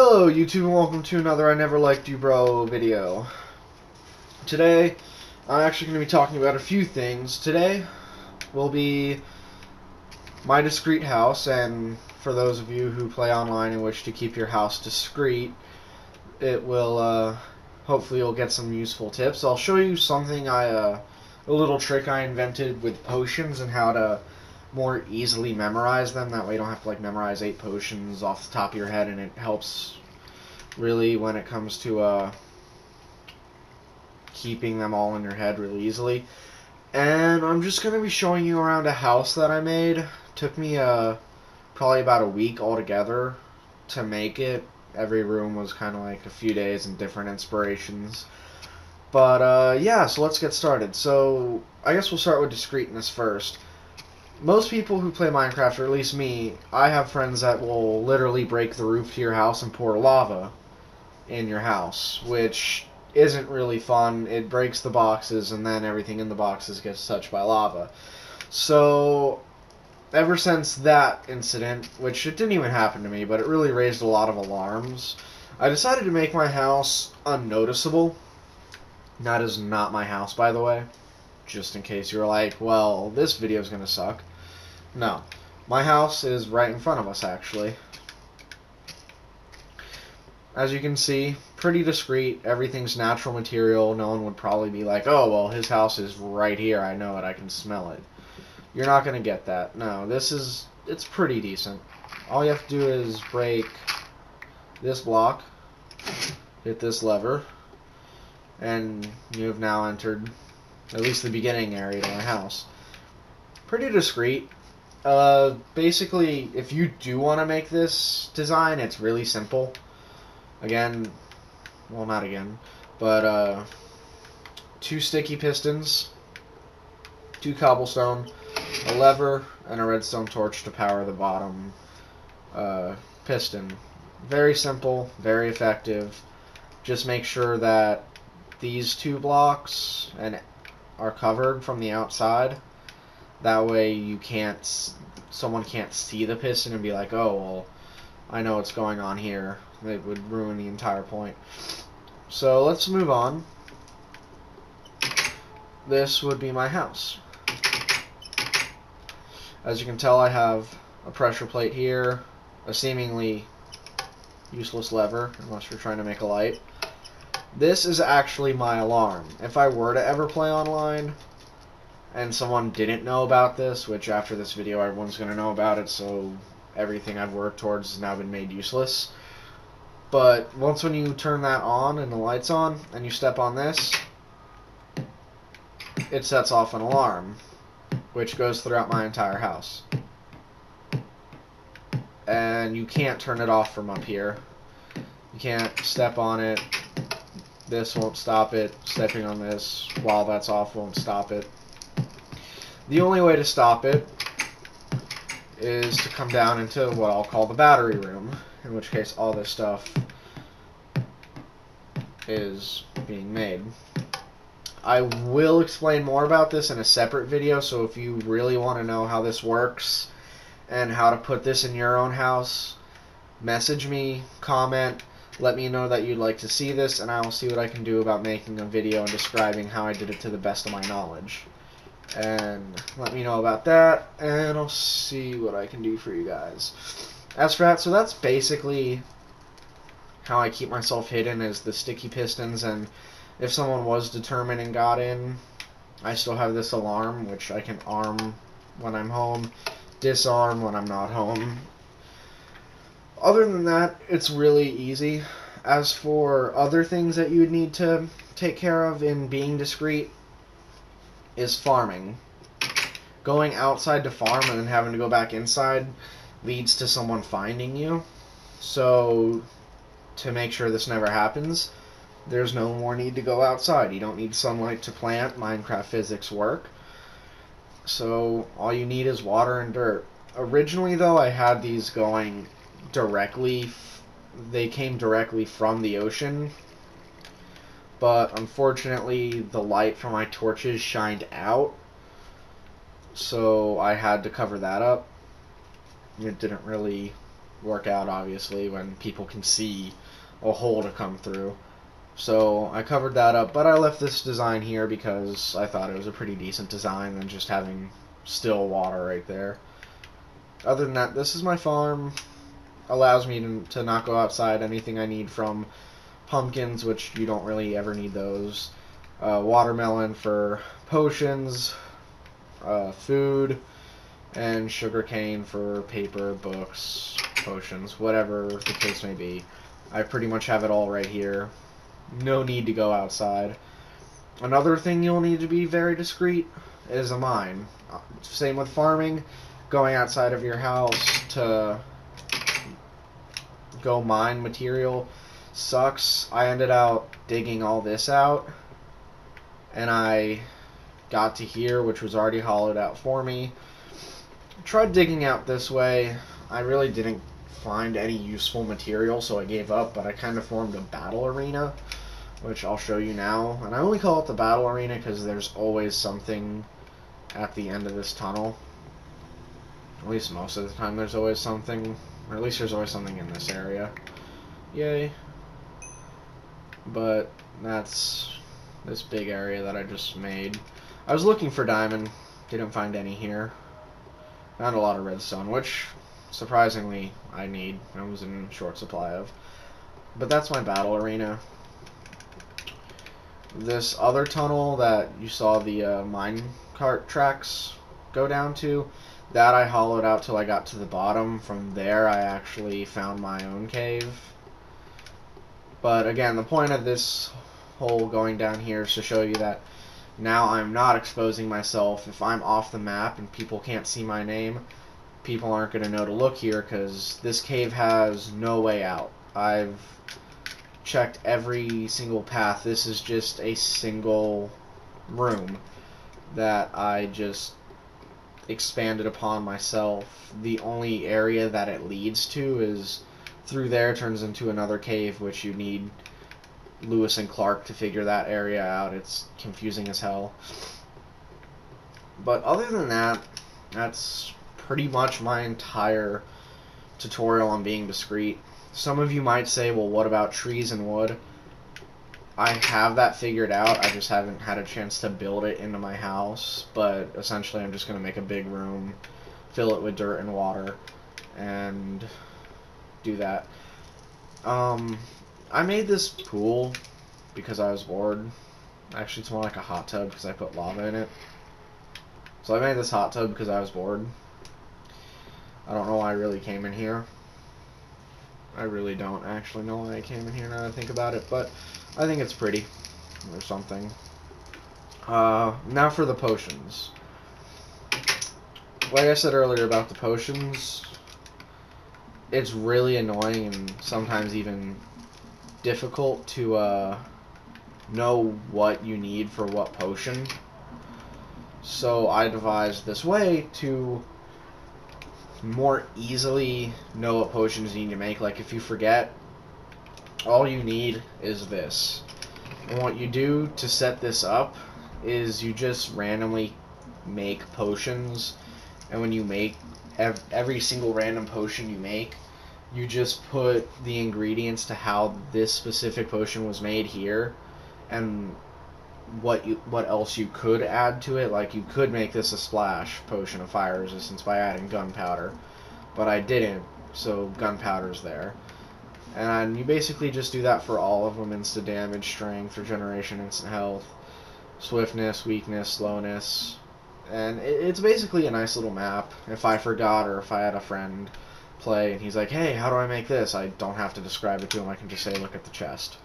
Hello YouTube and welcome to another I Never Liked You Bro video. Today, I'm actually going to be talking about a few things. Today will be my discreet house, and for those of you who play online and wish to keep your house discreet, it will, hopefully you'll get some useful tips. I'll show you something a little trick I invented with potions and how to more easily memorize them. That way you don't have to memorize 8 potions off the top of your head, and it helps really when it comes to keeping them all in your head really easily. And I'm just going to be showing you around a house that I made. Took me probably about a week altogether to make it. Every room was kind of like a few days and different inspirations. But yeah, so let's get started. So I guess we'll start with discreetness first. Most people who play Minecraft, or at least me, I have friends that will literally break the roof to your house and pour lava in your house, which isn't really fun. It breaks the boxes, and then everything in the boxes gets touched by lava. So, ever since that incident, which it didn't even happen to me, but it really raised a lot of alarms, I decided to make my house unnoticeable. That is not my house, by the way. Just in case you're like, well, this video's gonna suck. No. My house is right in front of us, actually. As you can see, pretty discreet. Everything's natural material. No one would probably be like, oh, well, his house is right here. I know it. I can smell it. You're not gonna get that. No, it's pretty decent. All you have to do is break this block, hit this lever, and you have now entered at least the beginning area to my house. Pretty discreet. Basically, if you do want to make this design, it's really simple. Again, well, not again, but 2 sticky pistons, 2 cobblestone, a lever, and a redstone torch to power the bottom piston. Very simple, very effective. Just make sure that these 2 blocks are covered from the outside. That way someone can't see the piston and be like, oh, well, I know what's going on here. It would ruin the entire point. So let's move on. This would be my house. As you can tell, I have a pressure plate here, a seemingly useless lever, unless you're trying to make a light. This is actually my alarm. If I were to ever play online and someone didn't know about this, which after this video everyone's going to know about it, so everything I've worked towards has now been made useless. But once when you turn that on and the light's on and you step on this, it sets off an alarm, which goes throughout my entire house. And you can't turn it off from up here. You can't step on it. This won't stop it. Stepping on this while that's off won't stop it. The only way to stop it is to come down into what I'll call the battery room, in which case all this stuff is being made. I will explain more about this in a separate video, so if you really want to know how this works and how to put this in your own house, message me, comment, let me know that you'd like to see this, and I will see what I can do about making a video and describing how I did it to the best of my knowledge. And let me know about that, and I'll see what I can do for you guys. As for that, so that's basically how I keep myself hidden, is the sticky pistons, and if someone was determined and got in, I still have this alarm, which I can arm when I'm home, disarm when I'm not home. Other than that, it's really easy. As for other things that you would need to take care of in being discreet, is farming. Going outside to farm and then having to go back inside leads to someone finding you. So, to make sure this never happens, there's no more need to go outside. You don't need sunlight to plant. Minecraft physics work. So, all you need is water and dirt. Originally, though, I had these going directly. They came directly from the ocean. But unfortunately, the light from my torches shined out, so I had to cover that up. It didn't really work out, obviously, when people can see a hole to come through. So I covered that up, but I left this design here because I thought it was a pretty decent design than just having still water right there. Other than that, this is my farm. Allows me to not go outside. Anything I need from pumpkins, which you don't really ever need those. Watermelon for potions, food, and sugarcane for paper, books, potions, whatever the case may be. I pretty much have it all right here. No need to go outside. Another thing you'll need to be very discreet is a mine. Same with farming. Going outside of your house to go mine material sucks. I ended up digging all this out, and I got to here, which was already hollowed out for me. Tried digging out this way. I really didn't find any useful material, so I gave up, but I kind of formed a battle arena, which I'll show you now. And I only call it the battle arena because there's always something at the end of this tunnel. At least most of the time there's always something, or at least there's always something in this area. Yay. But that's this big area that I just made. I was looking for diamond, didn't find any here. Found a lot of redstone, which surprisingly I need. I was in short supply of. But that's my battle arena. This other tunnel that you saw the mine cart tracks go down to, that I hollowed out till I got to the bottom. From there I actually found my own cave. But again, the point of this hole going down here is to show you that now I'm not exposing myself. If I'm off the map and people can't see my name, people aren't going to know to look here because this cave has no way out. I've checked every single path. This is just a single room that I just expanded upon myself. The only area that it leads to is through there, turns into another cave, which you need Lewis and Clark to figure that area out. It's confusing as hell. But other than that, that's pretty much my entire tutorial on being discreet. Some of you might say, well, what about trees and wood? I have that figured out. I just haven't had a chance to build it into my house. But essentially, I'm just going to make a big room, fill it with dirt and water, and do that. I made this pool because I was bored. Actually, it's more like a hot tub because I put lava in it. So I made this hot tub because I was bored. I don't know why I really came in here. I really don't actually know why I came in here now that I think about it, but I think it's pretty or something. Now for the potions. Like I said earlier about the potions, it's really annoying and sometimes even difficult to know what you need for what potion. So I devised this way to more easily know what potions you need to make. Like if you forget, all you need is this. And what you do to set this up is you just randomly make potions, and when you make every single random potion you make, you just put the ingredients to how this specific potion was made here, and what else you could add to it. Like you could make this a splash potion of fire resistance by adding gunpowder, but I didn't, so gunpowder's there. And you basically just do that for all of them: instant damage, strength, regeneration, instant health, swiftness, weakness, slowness. And it's basically a nice little map. If I forgot, or if I had a friend play and he's like, hey, how do I make this? I don't have to describe it to him. I can just say, look at the chest.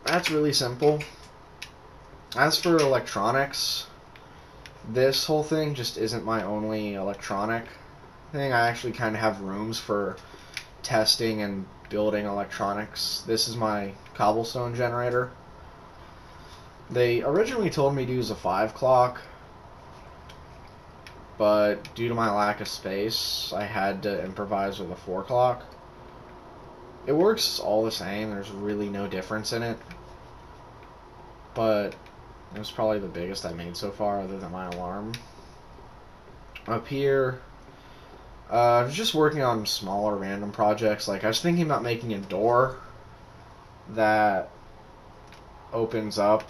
That's really simple. As for electronics, this whole thing just isn't my only electronic thing. I actually kind of have rooms for testing and building electronics. This is my cobblestone generator. They originally told me to use a 5 clock, but due to my lack of space, I had to improvise with a 4 clock. It works all the same. There's really no difference in it. But it was probably the biggest I made so far, other than my alarm. Up here, I was just working on smaller random projects. Like I was thinking about making a door that opens up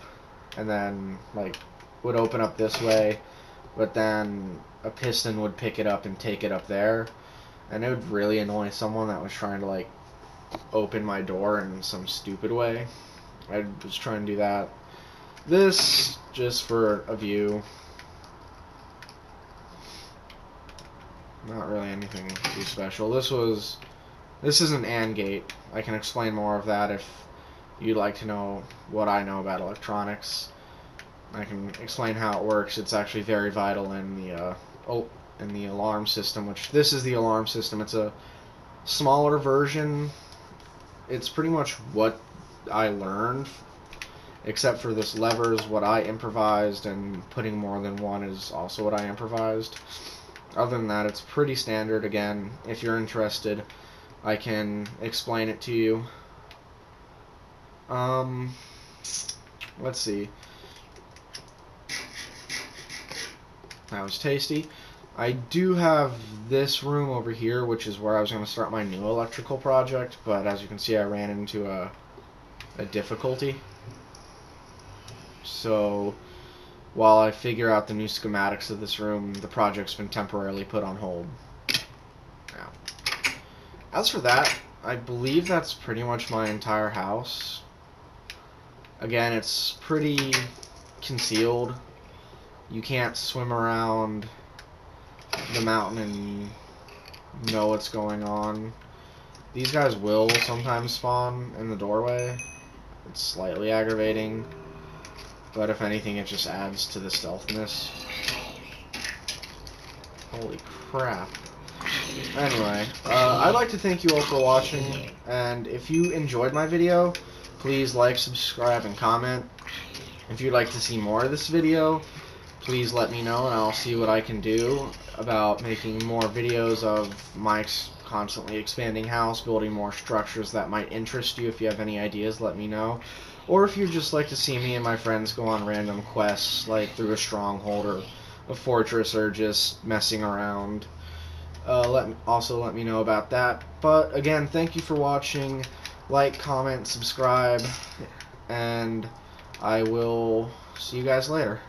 and then like would open up this way, but then a piston would pick it up and take it up there, and it would really annoy someone that was trying to like open my door in some stupid way. I was trying to do that. This just for a view. Not really anything too special. This is an AND gate. I can explain more of that if you'd like to know what I know about electronics. I can explain how it works. It's actually very vital in the alarm system, which this is the alarm system. It's a smaller version. It's pretty much what I learned, except for this lever is what I improvised, and putting more than one is also what I improvised. Other than that, it's pretty standard. Again, if you're interested, I can explain it to you. Let's see. That was tasty. I do have this room over here, which is where I was going to start my new electrical project, but as you can see, I ran into a difficulty. So while I figure out the new schematics of this room, the project's been temporarily put on hold. Now, as for that, I believe that's pretty much my entire house. Again, it's pretty concealed. You can't swim around the mountain and know what's going on. These guys will sometimes spawn in the doorway. It's slightly aggravating, but if anything, it just adds to the stealthiness. Holy crap. Anyway, I'd like to thank you all for watching, and if you enjoyed my video, please like, subscribe, and comment. If you'd like to see more of this video, please let me know, and I'll see what I can do about making more videos of my constantly expanding house, building more structures that might interest you. If you have any ideas, let me know. Or if you'd just like to see me and my friends go on random quests, like through a stronghold or a fortress, or just messing around, also let me know about that. But again, thank you for watching. Like, comment, subscribe, and I will see you guys later.